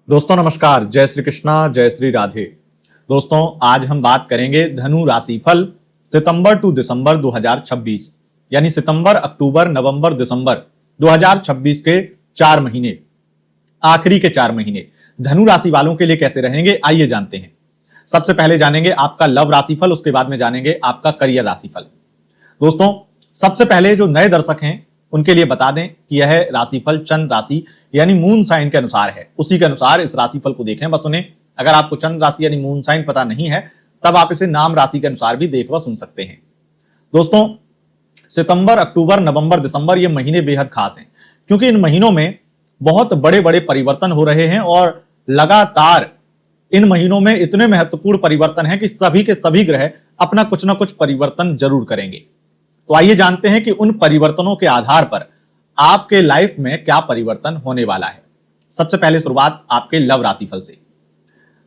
दोस्तों नमस्कार, जय श्री कृष्णा, जय श्री राधे। दोस्तों आज हम बात करेंगे धनु राशि फल सितंबर टू दिसंबर 2026 यानी सितंबर, अक्टूबर, नवंबर, दिसंबर 2026 के 4 महीने, आखिरी के 4 महीने धनु राशि वालों के लिए कैसे रहेंगे, आइए जानते हैं। सबसे पहले जानेंगे आपका लव राशिफल, उसके बाद में जानेंगे आपका करियर राशिफल। दोस्तों सबसे पहले जो नए दर्शक हैं उनके लिए बता दें कि यह राशिफल चंद्र राशि यानी मून साइन के अनुसार है, उसी के अनुसार इस राशिफल को देखें बस उन्हें। अगर आपको चंद्र राशि यानी मून साइन पता नहीं है तब आप इसे नाम राशि के अनुसार भी देख व सुन सकते हैं। दोस्तों सितंबर, अक्टूबर, नवंबर, दिसंबर ये महीने बेहद खास हैं क्योंकि इन महीनों में बहुत बड़े बड़े परिवर्तन हो रहे हैं और लगातार इन महीनों में इतने महत्वपूर्ण परिवर्तन हैं कि सभी के सभी ग्रह अपना कुछ ना कुछ परिवर्तन जरूर करेंगे। तो आइए जानते हैं कि उन परिवर्तनों के आधार पर आपके लाइफ में क्या परिवर्तन होने वाला है। सबसे पहले शुरुआत आपके लव राशिफल से।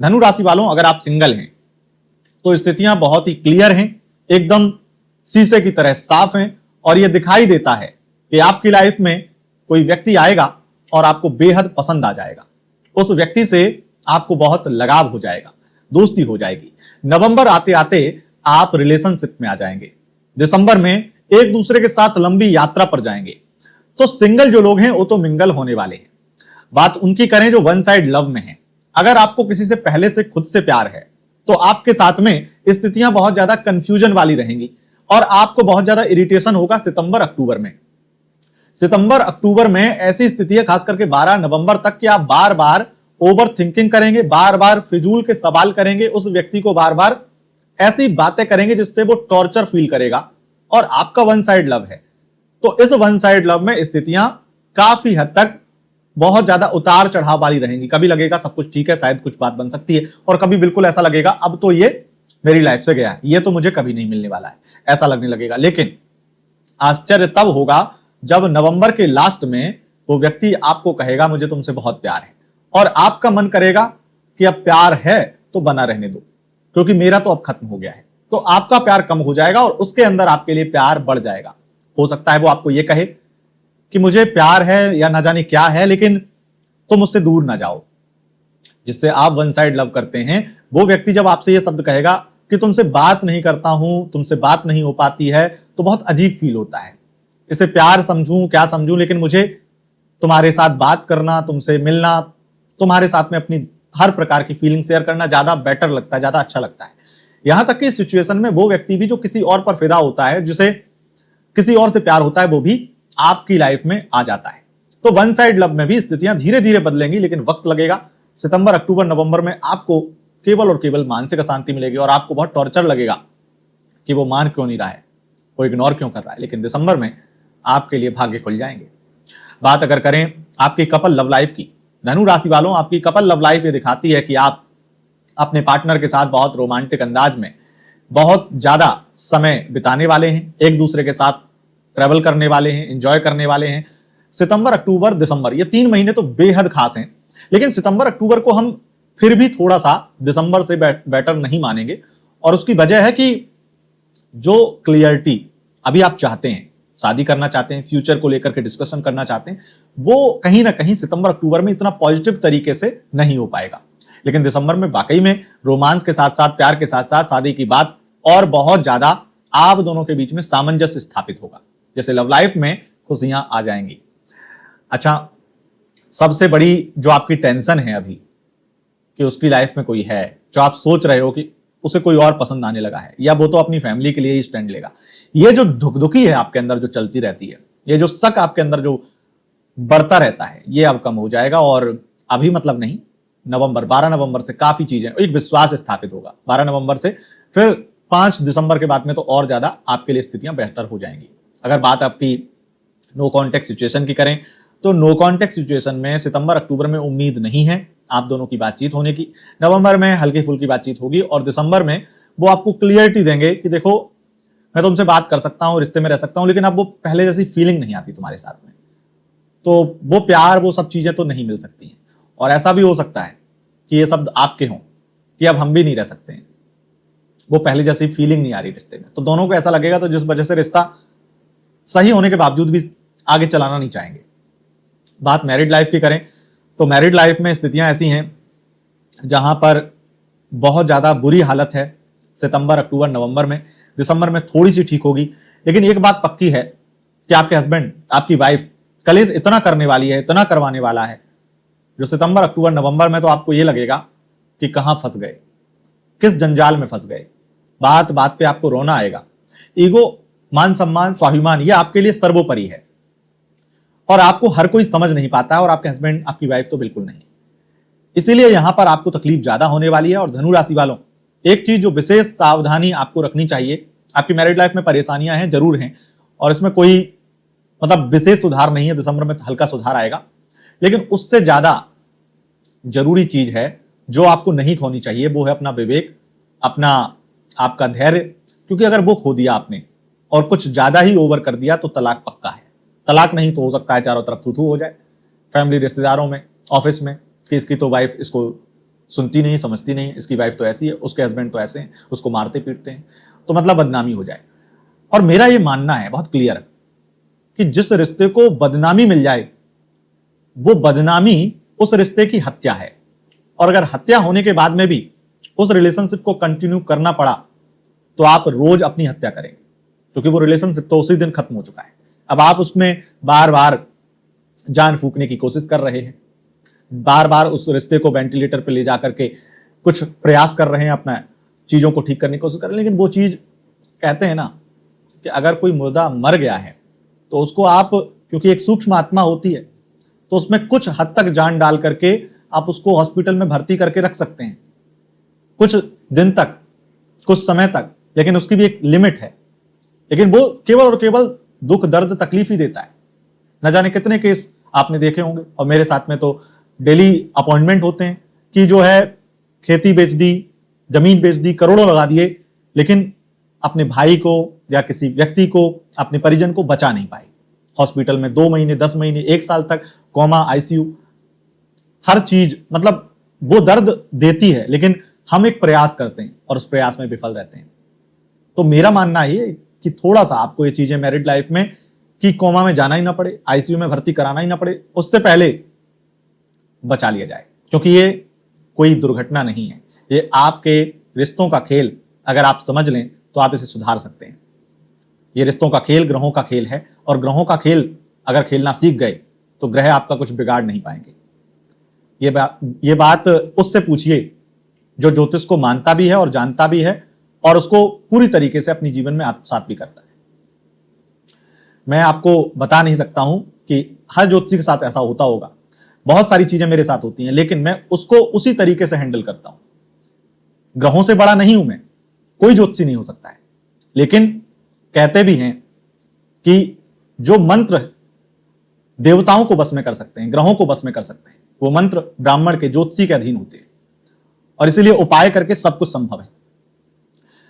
धनु राशि वालों, अगर आप सिंगल हैं तो स्थितियां बहुत ही क्लियर हैं, एकदम शीशे की तरह साफ हैं और यह दिखाई देता है कि आपकी लाइफ में कोई व्यक्ति आएगा और आपको बेहद पसंद आ जाएगा। उस व्यक्ति से आपको बहुत लगाव हो जाएगा, दोस्ती हो जाएगी। नवंबर आते आते आप रिलेशनशिप में आ जाएंगे। दिसंबर में एक दूसरे के साथ लंबी यात्रा पर जाएंगे। तो सिंगल जो लोग हैं वो तो मिंगल होने वाले हैं। बात उनकी करें जो वन साइड लव में है। अगर आपको किसी से पहले से खुद से प्यार है तो आपके साथ में स्थितियां बहुत ज्यादा कंफ्यूजन वाली रहेंगी और आपको बहुत ज्यादा इरिटेशन होगा सितंबर अक्टूबर में। सितंबर अक्टूबर में ऐसी स्थितियां खास करके 12 नवंबर तक कि आप बार बार ओवर थिंकिंग करेंगे, बार बार फिजूल के सवाल करेंगे, उस व्यक्ति को बार बार ऐसी बातें करेंगे जिससे वो टॉर्चर फील करेगा। और आपका वन साइड लव है तो इस वन साइड लव में स्थितियां काफी हद तक बहुत ज्यादा उतार चढ़ाव वाली रहेंगी। कभी लगेगा सब कुछ ठीक है, शायद कुछ बात बन सकती है, और कभी बिल्कुल ऐसा लगेगा अब तो ये मेरी लाइफ से गया है, ये तो मुझे कभी नहीं मिलने वाला है, ऐसा लगने लगेगा। लेकिन आश्चर्य तब होगा जब नवंबर के लास्ट में वो व्यक्ति आपको कहेगा मुझे तुमसे बहुत प्यार है, और आपका मन करेगा कि अब प्यार है तो बना रहने दो क्योंकि मेरा तो अब खत्म हो गया है। तो आपका प्यार कम हो जाएगा और उसके अंदर आपके लिए प्यार बढ़ जाएगा। हो सकता है वो आपको ये कहे कि मुझे प्यार है या ना जाने क्या है, लेकिन तुम मुझसे दूर ना जाओ। जिससे आप वन साइड लव करते हैं वो व्यक्ति जब आपसे ये शब्द कहेगा कि तुमसे बात नहीं करता हूं, तुमसे बात नहीं हो पाती है, तो बहुत अजीब फील होता है। इसे प्यार समझूं क्या समझूं, लेकिन मुझे तुम्हारे साथ बात करना, तुमसे मिलना, तुम्हारे साथ में अपनी हर प्रकार की फीलिंग शेयर करना ज्यादा बेटर लगता है, ज्यादा अच्छा लगता है। यहां तक कि इस सिचुएशन में वो व्यक्ति भी जो किसी और पर फिदा होता है, जिसे किसी और से प्यार होता है, वो भी आपकी लाइफ में आ जाता है। तो वन साइड लव में भी स्थितियां धीरे धीरे बदलेंगी, लेकिन वक्त लगेगा। सितंबर, अक्टूबर, नवंबर में आपको केवल और केवल मानसिक अशांति मिलेगी और आपको बहुत टॉर्चर लगेगा कि वो मान क्यों नहीं रहा है, वो इग्नोर क्यों कर रहा है। लेकिन दिसंबर में आपके लिए भाग्य खुल जाएंगे। बात अगर करें आपकी कपल लव लाइफ की, धनु राशि वालों, आपकी कपल लव लाइफ ये दिखाती है कि आप अपने पार्टनर के साथ बहुत रोमांटिक अंदाज में बहुत ज्यादा समय बिताने वाले हैं, एक दूसरे के साथ ट्रैवल करने वाले हैं, एंजॉय करने वाले हैं। सितंबर, अक्टूबर, दिसंबर ये 3 महीने तो बेहद खास हैं, लेकिन सितंबर अक्टूबर को हम फिर भी थोड़ा सा दिसंबर से बेटर नहीं मानेंगे। और उसकी वजह है कि जो क्लियरिटी अभी आप चाहते हैं, शादी करना चाहते हैं, फ्यूचर को लेकर के डिस्कशन करना चाहते हैं, वो कहीं ना कहीं सितंबर अक्टूबर में इतना पॉजिटिव तरीके से नहीं हो पाएगा। लेकिन दिसंबर में वाकई में रोमांस के साथ साथ, प्यार के साथ साथ शादी की बात और बहुत ज्यादा आप दोनों के बीच में सामंजस्य स्थापित होगा, जैसे लव लाइफ में खुशियां आ जाएंगी। अच्छा, सबसे बड़ी जो आपकी टेंशन है अभी कि उसकी लाइफ में कोई है, जो आप सोच रहे हो कि उसे कोई और पसंद आने लगा है, या वो तो अपनी फैमिली के लिए ही स्टैंड लेगा, ये जो धुकधुकी है आपके अंदर जो चलती रहती है, ये जो शक आपके अंदर जो बढ़ता रहता है, ये अब कम हो जाएगा। और अभी मतलब नहीं, नवंबर, 12 नवंबर से काफी चीजें, एक विश्वास स्थापित होगा 12 नवंबर से। फिर 5 दिसंबर के बाद में तो और ज्यादा आपके लिए स्थितियां बेहतर हो जाएंगी। अगर बात आपकी नो कॉन्टेक्ट सिचुएशन की करें तो नो कॉन्टेक्ट सिचुएशन में सितंबर, अक्टूबर में उम्मीद नहीं है आप दोनों की बातचीत होने की। नवंबर में हल्की फुल्की बातचीत होगी और दिसंबर में वो आपको क्लियरिटी देंगे कि देखो मैं तुमसे बात कर सकता हूं, रिश्ते में रह सकता हूं, लेकिन अब वो पहले जैसी फीलिंग नहीं आती तुम्हारे साथ में, तो वो प्यार, वो सब चीजें तो नहीं मिल सकती हैं। और ऐसा भी हो सकता है कि ये शब्द आपके हों कि अब हम भी नहीं रह सकते हैं, वो पहले जैसी फीलिंग नहीं आ रही रिश्ते में, तो दोनों को ऐसा लगेगा, तो जिस वजह से रिश्ता सही होने के बावजूद भी आगे चलाना नहीं चाहेंगे। बात मैरिड लाइफ की करें तो मैरिड लाइफ में स्थितियां ऐसी हैं जहां पर बहुत ज़्यादा बुरी हालत है सितंबर, अक्टूबर, नवंबर में। दिसंबर में थोड़ी सी ठीक होगी, लेकिन एक बात पक्की है कि आपके हस्बैंड, आपकी वाइफ कलेश इतना करने वाली है, इतना करवाने वाला है, जो सितंबर, अक्टूबर, नवंबर में तो आपको ये लगेगा कि कहां फंस गए, किस जंजाल में फंस गए। बात बात पे आपको रोना आएगा। ईगो, मान सम्मान, स्वाभिमान, ये आपके लिए सर्वोपरि है और आपको हर कोई समझ नहीं पाता है, और आपके हस्बैंड, आपकी वाइफ तो बिल्कुल नहीं। इसीलिए यहां पर आपको तकलीफ ज्यादा होने वाली है। और धनु राशि वालों, एक चीज जो विशेष सावधानी आपको रखनी चाहिए, आपकी मैरिड लाइफ में परेशानियां हैं, जरूर हैं, और इसमें कोई मतलब विशेष सुधार नहीं है। दिसंबर में हल्का सुधार आएगा, लेकिन उससे ज्यादा जरूरी चीज है जो आपको नहीं खोनी चाहिए, वो है अपना विवेक, अपना आपका धैर्य। क्योंकि अगर वो खो दिया आपने और कुछ ज्यादा ही ओवर कर दिया तो तलाक पक्का है। तलाक नहीं तो हो सकता है चारों तरफ थू थू हो जाए, फैमिली, रिश्तेदारों में, ऑफिस में, कि इसकी तो वाइफ इसको सुनती नहीं, समझती नहीं, इसकी वाइफ तो ऐसी है, उसके हस्बैंड तो ऐसे हैं, उसको मारते पीटते हैं, तो मतलब बदनामी हो जाए। और मेरा ये मानना है बहुत क्लियर कि जिस रिश्ते को बदनामी मिल जाए, वो बदनामी उस रिश्ते की हत्या है। और अगर हत्या होने के बाद में भी उस रिलेशनशिप को कंटिन्यू करना पड़ा तो आप रोज अपनी हत्या करेंगे, क्योंकि वो रिलेशनशिप तो उसी दिन खत्म हो चुका है। अब आप उसमें बार बार जान फूकने की कोशिश कर रहे हैं, बार बार उस रिश्ते को वेंटिलेटर पे ले जाकर के कुछ प्रयास कर रहे हैं, अपना चीजों को ठीक करने की कोशिश कर रहे हैं। लेकिन वो चीज, कहते हैं ना कि अगर कोई मुर्दा मर गया है तो उसको आप, क्योंकि एक सूक्ष्म आत्मा होती है, तो उसमें कुछ हद तक जान डाल करके आप उसको हॉस्पिटल में भर्ती करके रख सकते हैं, कुछ दिन तक, कुछ समय तक, लेकिन उसकी भी एक लिमिट है। लेकिन वो केवल और केवल दुख, दर्द, तकलीफ ही देता है। न जाने कितने केस आपने देखे होंगे, और मेरे साथ में तो डेली अपॉइंटमेंट होते हैं कि जो है खेती बेच दी, जमीन बेच दी, करोड़ों लगा दिए, लेकिन अपने भाई को या किसी व्यक्ति को, अपने परिजन को बचा नहीं पाए। हॉस्पिटल में 2 महीने, 10 महीने, 1 साल तक, कोमा, आईसीयू, हर चीज, मतलब वो दर्द देती है, लेकिन हम एक प्रयास करते हैं और उस प्रयास में विफल रहते हैं। तो मेरा मानना है कि थोड़ा सा आपको ये चीजें मैरिड लाइफ में, कि कोमा में जाना ही ना पड़े, आईसीयू में भर्ती कराना ही ना पड़े, उससे पहले बचा लिया जाए। क्योंकि ये कोई दुर्घटना नहीं है, ये आपके रिश्तों का खेल अगर आप समझ लें तो आप इसे सुधार सकते हैं। ये रिश्तों का खेल, ग्रहों का खेल है, और ग्रहों का खेल अगर खेलना सीख गए तो ग्रह आपका कुछ बिगाड़ नहीं पाएंगे। ये बात उससे पूछिए जो ज्योतिष को मानता भी है और जानता भी है, और उसको पूरी तरीके से अपने जीवन में आत्मसात भी करता है। मैं आपको बता नहीं सकता हूं कि हर ज्योतिषी के साथ ऐसा होता होगा, बहुत सारी चीजें मेरे साथ होती हैं, लेकिन मैं उसको उसी तरीके से हैंडल करता हूं। ग्रहों से बड़ा नहीं हूं मैं, कोई ज्योतिषी नहीं हो सकता है, लेकिन कहते भी हैं कि जो मंत्र देवताओं को बस में कर सकते हैं, ग्रहों को बस में कर सकते हैं, वो मंत्र ब्राह्मण के, ज्योतिषी के अधीन होते हैं, और इसीलिए उपाय करके सब कुछ संभव है।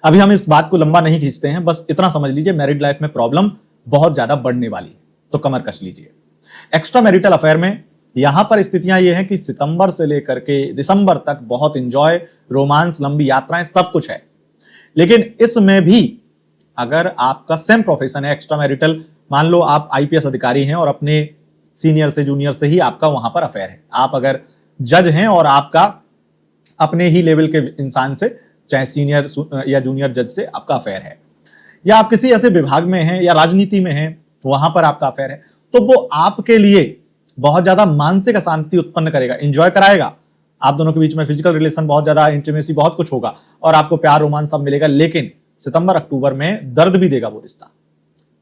अभी हम इस बात को लंबा नहीं खींचते हैं, बस इतना समझ लीजिए मैरिड लाइफ में प्रॉब्लम बहुत ज्यादा बढ़ने वाली है, तो कमर कस लीजिए। एक्स्ट्रा मैरिटल अफेयर में यहां पर स्थितियां ये हैं कि सितंबर से लेकर के दिसंबर तक बहुत इंजॉय, रोमांस, लंबी यात्राएं, सब कुछ है। लेकिन इसमें भी अगर आपका सेम प्रोफेशन है, एक्स्ट्रा मैरिटल, मान लो आप आईपीएस अधिकारी हैं और अपने सीनियर से, जूनियर से ही आपका वहां पर अफेयर है, आप अगर जज हैं और आपका अपने ही लेवल के इंसान से, चाहे सीनियर या जूनियर जज से आपका अफेयर है, या आप किसी ऐसे विभाग में हैं या राजनीति में हैं, वहां पर आपका अफेयर है, तो वो आपके लिए बहुत ज्यादा मानसिक अशांति उत्पन्न करेगा, एंजॉय कराएगा। आप दोनों के बीच में फिजिकल रिलेशन, बहुत ज्यादा इंटीमेसी, बहुत कुछ होगा, और आपको प्यार, रोमांस सब मिलेगा। लेकिन सितंबर, अक्टूबर में दर्द भी देगा वो रिश्ता,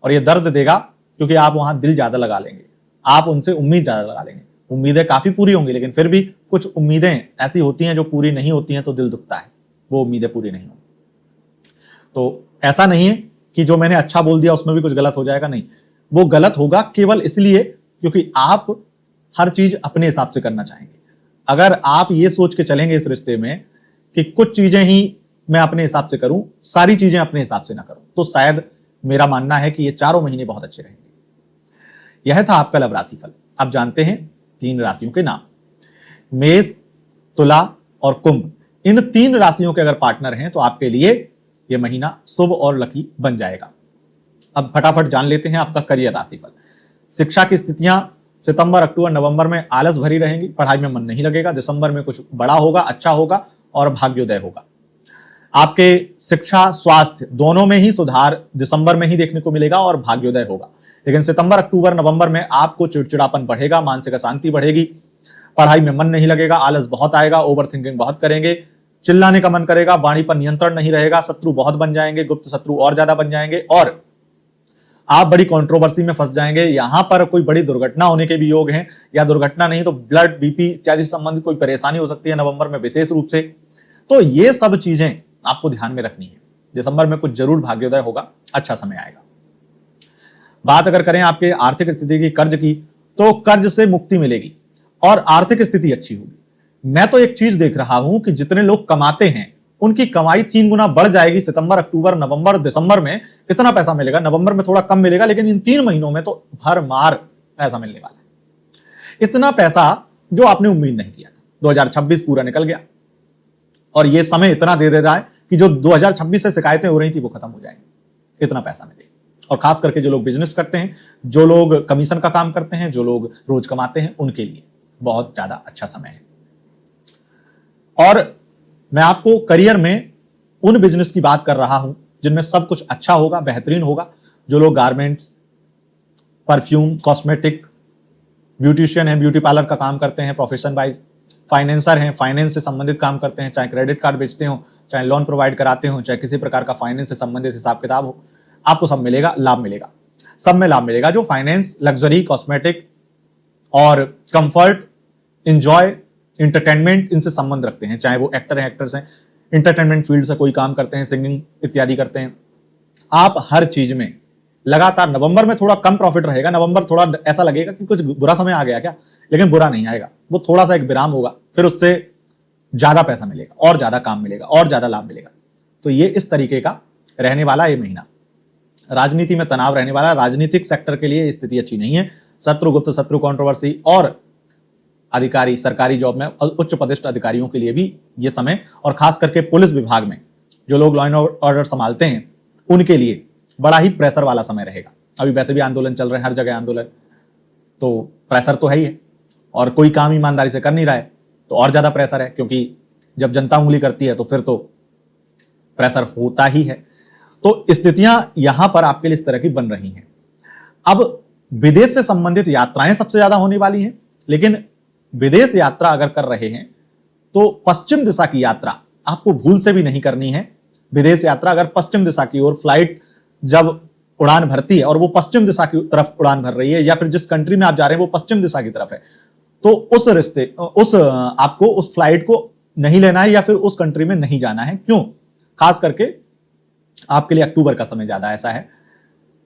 और ये दर्द देगा क्योंकि आप वहां दिल ज्यादा लगा लेंगे, आप उनसे उम्मीद ज्यादा लगा लेंगे। उम्मीदें काफी पूरी होंगी, लेकिन फिर भी कुछ उम्मीदें ऐसी होती हैं जो पूरी नहीं होती हैं, तो दिल दुखता है, वो उम्मीदें पूरी नहीं होंगी। तो ऐसा नहीं है कि जो मैंने अच्छा बोल दिया उसमें भी कुछ गलत हो जाएगा, नहीं, वो गलत होगा केवल इसलिए क्योंकि आप हर चीज अपने हिसाब से करना चाहेंगे। अगर आप ये सोच के चलेंगे इस रिश्ते में कि कुछ चीजें ही मैं अपने हिसाब से करूं, सारी चीजें अपने हिसाब से ना करूं, तो शायद मेरा मानना है कि ये 4 महीने बहुत अच्छे रहेंगे। यह था आपका लव राशिफल। आप जानते हैं 3 राशियों के नाम, मेष, तुला और कुंभ। इन 3 राशियों के अगर पार्टनर हैं तो आपके लिए यह महीना शुभ और लकी बन जाएगा। अब फटाफट जान लेते हैं आपका करियर राशिफल। शिक्षा की स्थितियां सितंबर, अक्टूबर, नवंबर में आलस भरी रहेंगी, पढ़ाई में मन नहीं लगेगा। दिसंबर में कुछ बड़ा होगा, अच्छा होगा और भाग्योदय होगा। आपके शिक्षा, स्वास्थ्य दोनों में ही सुधार दिसंबर में ही देखने को मिलेगा और भाग्योदय होगा। लेकिन सितंबर, अक्टूबर, नवंबर में आपको चिड़चिड़ापन बढ़ेगा, मानसिक अशांति बढ़ेगी, पढ़ाई में मन नहीं लगेगा, आलस बहुत आएगा, ओवर थिंकिंग बहुत करेंगे, चिल्लाने का मन करेगा, वाणी पर नियंत्रण नहीं रहेगा, शत्रु बहुत बन जाएंगे, गुप्त शत्रु और ज्यादा बन जाएंगे और आप बड़ी कंट्रोवर्सी में फंस जाएंगे। यहां पर कोई बड़ी दुर्घटना होने के भी योग हैं, या दुर्घटना नहीं तो ब्लड, बीपी इत्यादि संबंधित कोई परेशानी हो सकती है नवंबर में विशेष रूप से। तो ये सब चीजें आपको ध्यान में रखनी है। दिसंबर में कुछ जरूर भाग्योदय होगा, अच्छा समय आएगा। बात अगर करें आपके आर्थिक स्थिति की, कर्ज की, तो कर्ज से मुक्ति मिलेगी और आर्थिक स्थिति अच्छी होगी। मैं तो एक चीज देख रहा हूं कि जितने लोग कमाते हैं उनकी कमाई 3 गुना बढ़ जाएगी। सितंबर, अक्टूबर, नवंबर, दिसंबर में कितना पैसा मिलेगा? नवंबर में थोड़ा कम मिलेगा, लेकिन इन 3 महीनों में तो भरमार पैसा मिलने वाला है। इतना पैसा जो आपने उम्मीद नहीं किया था। 2026 पूरा निकल गया और यह समय इतना दे रहा है कि जो 2026 से शिकायतें हो रही थी वो खत्म हो जाएंगी। इतना पैसा मिलेगा। और खास करके जो लोग बिजनेस करते हैं, जो लोग कमीशन का काम करते हैं, जो लोग रोज कमाते हैं, उनके लिए बहुत ज्यादा अच्छा समय है। और मैं आपको करियर में उन बिजनेस की बात कर रहा हूं जिनमें सब कुछ अच्छा होगा, बेहतरीन होगा। जो लोग गारमेंट्स, परफ्यूम, कॉस्मेटिक, ब्यूटिशियन है, ब्यूटी पार्लर का काम करते हैं प्रोफेशन वाइज, फाइनेंसर हैं, फाइनेंस से संबंधित काम करते हैं, चाहे क्रेडिट कार्ड बेचते हो, चाहे लोन प्रोवाइड कराते हो, चाहे किसी प्रकार का फाइनेंस से संबंधित हिसाब किताब हो, आपको सब मिलेगा, लाभ मिलेगा। सब में लाभ मिलेगा। जो फाइनेंस, लग्जरी, कॉस्मेटिक और कंफर्ट, इंजॉय, इंटरटेनमेंट इनसे संबंध रखते हैं, चाहे वो एक्टर हैं, एक्टर्स हैं, इंटरटेनमेंट फील्ड से कोई काम करते हैं, सिंगिंग इत्यादि करते हैं, आप हर चीज में लगातार। नवंबर में थोड़ा कम प्रॉफिट रहेगा। नवंबर थोड़ा ऐसा लगेगा कि कुछ बुरा समय आ गया क्या, लेकिन बुरा नहीं आएगा। वो थोड़ा सा एक विराम होगा, फिर उससे ज्यादा पैसा मिलेगा और ज्यादा काम मिलेगा और ज्यादा लाभ मिलेगा। तो ये इस तरीके का रहने वाला ये महीना। राजनीति में तनाव रहने वाला। राजनीतिक सेक्टर के लिए स्थिति अच्छी नहीं है। शत्रु, गुप्त शत्रु, कंट्रोवर्सी और अधिकारी, सरकारी जॉब में उच्च पदस्थ अधिकारियों के लिए भी ये समय, और खास करके पुलिस विभाग में जो लोग लॉ एंड ऑर्डर संभालते हैं उनके लिए बड़ा ही प्रेशर वाला समय रहेगा। अभी वैसे भी आंदोलन चल रहे हैं, हर जगह आंदोलन, तो प्रेशर तो है ही है। और कोई काम ईमानदारी से कर नहीं रहा है तो और ज्यादा प्रेशर है, क्योंकि जब जनता उंगली करती है तो फिर तो प्रेशर होता ही है। तो स्थितियां यहां पर आपके लिए इस तरह की बन रही हैं। अब विदेश से संबंधित यात्राएं सबसे ज्यादा होने वाली हैं, लेकिन विदेश यात्रा अगर कर रहे हैं तो पश्चिम दिशा की यात्रा आपको भूल से भी नहीं करनी है। विदेश यात्रा अगर पश्चिम दिशा की ओर, फ्लाइट जब उड़ान भरती है और वो पश्चिम दिशा की तरफ उड़ान भर रही है, या फिर जिस कंट्री में आप जा रहे हैं वो पश्चिम दिशा की तरफ है, तो आपको उस फ्लाइट को नहीं लेना है या फिर उस कंट्री में नहीं जाना है। क्यों? खास करके आपके लिए अक्टूबर का समय ज्यादा ऐसा है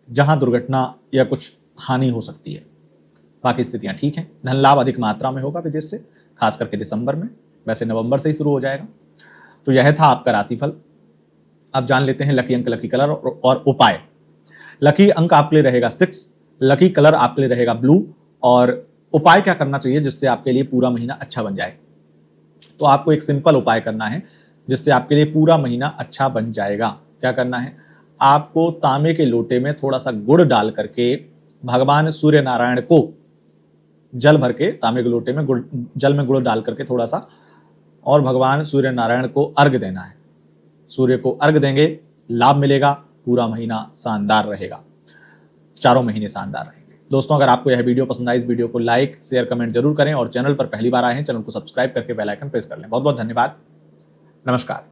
जहां दुर्घटना या कुछ हानि हो सकती है। बाकी स्थितियां ठीक हैं। धन लाभ अधिक मात्रा में होगा विदेश से, खास करके दिसंबर में, वैसे नवंबर से ही शुरू हो जाएगा। तो यह था आपका राशिफल। अब जान लेते हैं लकी अंक, लकी कलर और उपाय। लकी अंक आपके लिए रहेगा 6, लकी कलर आपके लिए रहेगा ब्लू, और उपाय क्या करना चाहिए जिससे आपके लिए पूरा महीना अच्छा बन जाए। तो आपको एक सिंपल उपाय करना है जिससे आपके लिए पूरा महीना अच्छा बन जाएगा। क्या करना है? आपको तांबे के लोटे में थोड़ा सा गुड़ डाल करके भगवान सूर्य नारायण को जल भर के, तांबे के लोटे में जल में गुड़ डाल करके थोड़ा सा, और भगवान सूर्य नारायण को अर्घ देना है। सूर्य को अर्घ देंगे, लाभ मिलेगा, पूरा महीना शानदार रहेगा, चारों महीने शानदार रहेंगे। दोस्तों, अगर आपको यह वीडियो पसंद आई, इस वीडियो को लाइक, शेयर, कमेंट जरूर करें, और चैनल पर पहली बार आए हैं, चैनल को सब्सक्राइब करके बेल आइकन प्रेस कर लें। बहुत बहुत धन्यवाद। नमस्कार।